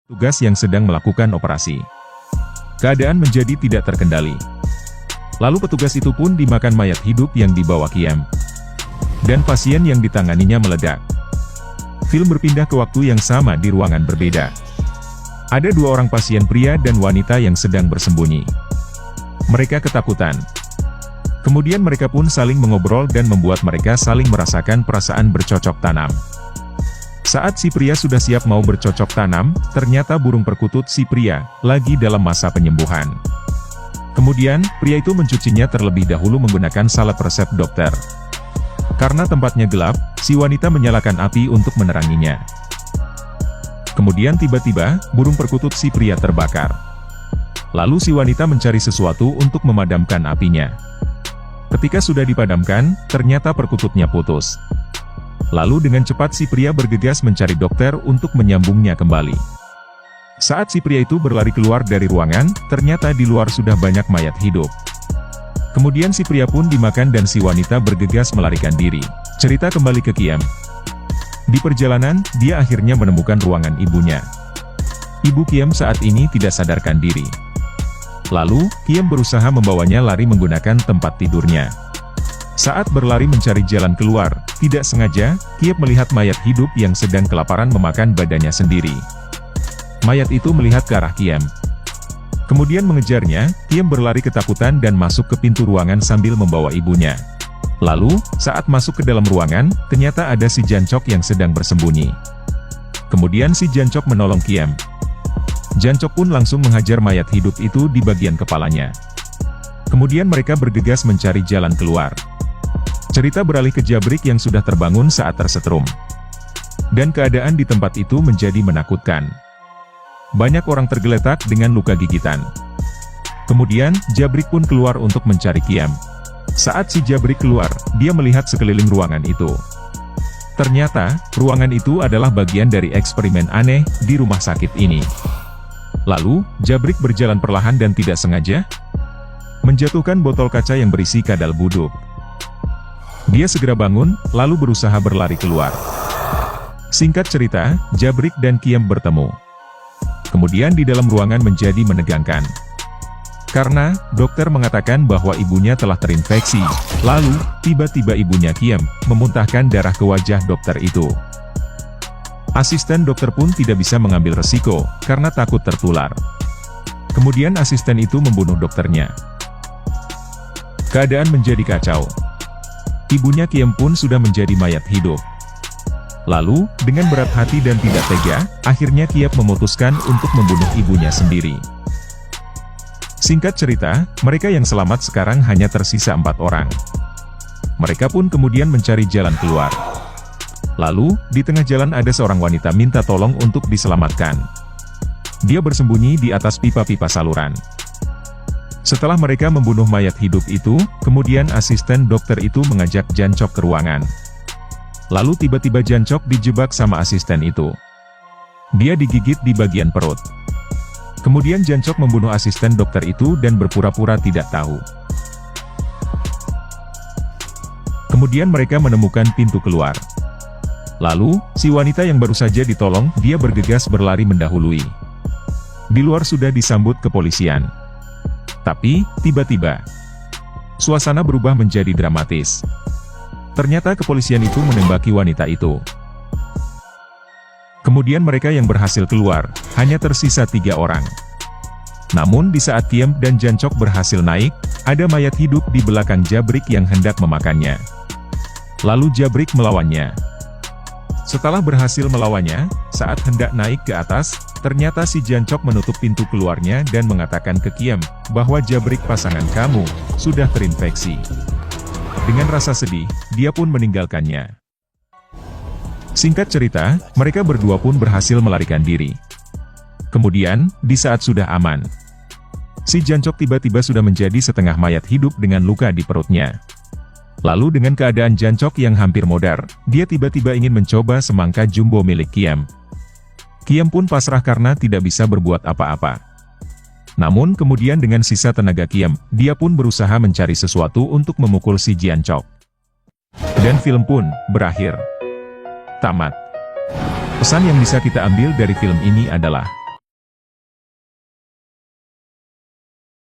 Tugas yang sedang melakukan operasi. Keadaan menjadi tidak terkendali. Lalu petugas itu pun dimakan mayat hidup yang dibawa Kiem. Dan pasien yang ditanganinya meledak. Film berpindah ke waktu yang sama di ruangan berbeda. Ada dua orang pasien pria dan wanita yang sedang bersembunyi. Mereka ketakutan. Kemudian mereka pun saling mengobrol dan membuat mereka saling merasakan perasaan bercocok tanam. Saat si pria sudah siap mau bercocok tanam, ternyata burung perkutut si pria lagi dalam masa penyembuhan. Kemudian, pria itu mencucinya terlebih dahulu menggunakan salep resep dokter. Karena tempatnya gelap, si wanita menyalakan api untuk meneranginya. Kemudian tiba-tiba, burung perkutut si pria terbakar. Lalu si wanita mencari sesuatu untuk memadamkan apinya. Ketika sudah dipadamkan, ternyata perkututnya putus. Lalu dengan cepat si pria bergegas mencari dokter untuk menyambungnya kembali. Saat si pria itu berlari keluar dari ruangan, ternyata di luar sudah banyak mayat hidup. Kemudian si pria pun dimakan dan si wanita bergegas melarikan diri. Cerita kembali ke Kiem. Di perjalanan, dia akhirnya menemukan ruangan ibunya. Ibu Kiem saat ini tidak sadarkan diri. Lalu, Kiem berusaha membawanya lari menggunakan tempat tidurnya. Saat berlari mencari jalan keluar, tidak sengaja, Kiem melihat mayat hidup yang sedang kelaparan memakan badannya sendiri. Mayat itu melihat ke arah Kiem. Kemudian mengejarnya, Kiem berlari ketakutan dan masuk ke pintu ruangan sambil membawa ibunya. Lalu, saat masuk ke dalam ruangan, ternyata ada si Jancok yang sedang bersembunyi. Kemudian si Jancok menolong Kiem. Jancok pun langsung menghajar mayat hidup itu di bagian kepalanya. Kemudian mereka bergegas mencari jalan keluar. Cerita beralih ke Jabrik yang sudah terbangun saat tersetrum. Dan keadaan di tempat itu menjadi menakutkan. Banyak orang tergeletak dengan luka gigitan. Kemudian, Jabrik pun keluar untuk mencari Kiem. Saat si Jabrik keluar, dia melihat sekeliling ruangan itu. Ternyata, ruangan itu adalah bagian dari eksperimen aneh di rumah sakit ini. Lalu, Jabrik berjalan perlahan dan tidak sengaja menjatuhkan botol kaca yang berisi kadal buduk. Dia segera bangun, lalu berusaha berlari keluar. Singkat cerita, Jabrik dan Kiem bertemu. Kemudian di dalam ruangan menjadi menegangkan. Karena, dokter mengatakan bahwa ibunya telah terinfeksi. Lalu, tiba-tiba ibunya Kiem memuntahkan darah ke wajah dokter itu. Asisten dokter pun tidak bisa mengambil resiko, karena takut tertular. Kemudian asisten itu membunuh dokternya. Keadaan menjadi kacau. Ibunya Kiem pun sudah menjadi mayat hidup. Lalu, dengan berat hati dan tidak tega, akhirnya Kiem memutuskan untuk membunuh ibunya sendiri. Singkat cerita, mereka yang selamat sekarang hanya tersisa 4 orang. Mereka pun kemudian mencari jalan keluar. Lalu, di tengah jalan ada seorang wanita minta tolong untuk diselamatkan. Dia bersembunyi di atas pipa-pipa saluran. Setelah mereka membunuh mayat hidup itu, kemudian asisten dokter itu mengajak Jancok ke ruangan. Lalu tiba-tiba Jancok dijebak sama asisten itu. Dia digigit di bagian perut. Kemudian Jancok membunuh asisten dokter itu dan berpura-pura tidak tahu. Kemudian mereka menemukan pintu keluar. Lalu, si wanita yang baru saja ditolong, dia bergegas berlari mendahului. Di luar sudah disambut kepolisian. Tapi, tiba-tiba, suasana berubah menjadi dramatis. Ternyata kepolisian itu menembaki wanita itu. Kemudian mereka yang berhasil keluar, hanya tersisa 3 orang. Namun di saat Kiem dan Jancok berhasil naik, ada mayat hidup di belakang Jabrik yang hendak memakannya. Lalu Jabrik melawannya. Setelah berhasil melawannya, saat hendak naik ke atas, ternyata si Jancok menutup pintu keluarnya dan mengatakan ke Kiem, bahwa Jabrik pasangan kamu, sudah terinfeksi. Dengan rasa sedih, dia pun meninggalkannya. Singkat cerita, mereka berdua pun berhasil melarikan diri. Kemudian, di saat sudah aman, si Jancok tiba-tiba sudah menjadi setengah mayat hidup dengan luka di perutnya. Lalu dengan keadaan Jancok yang hampir modar, dia tiba-tiba ingin mencoba semangka jumbo milik Kiem. Kiem pun pasrah karena tidak bisa berbuat apa-apa. Namun kemudian dengan sisa tenaga Kiem, dia pun berusaha mencari sesuatu untuk memukul si Jancok. Dan film pun berakhir. Tamat. Pesan yang bisa kita ambil dari film ini adalah,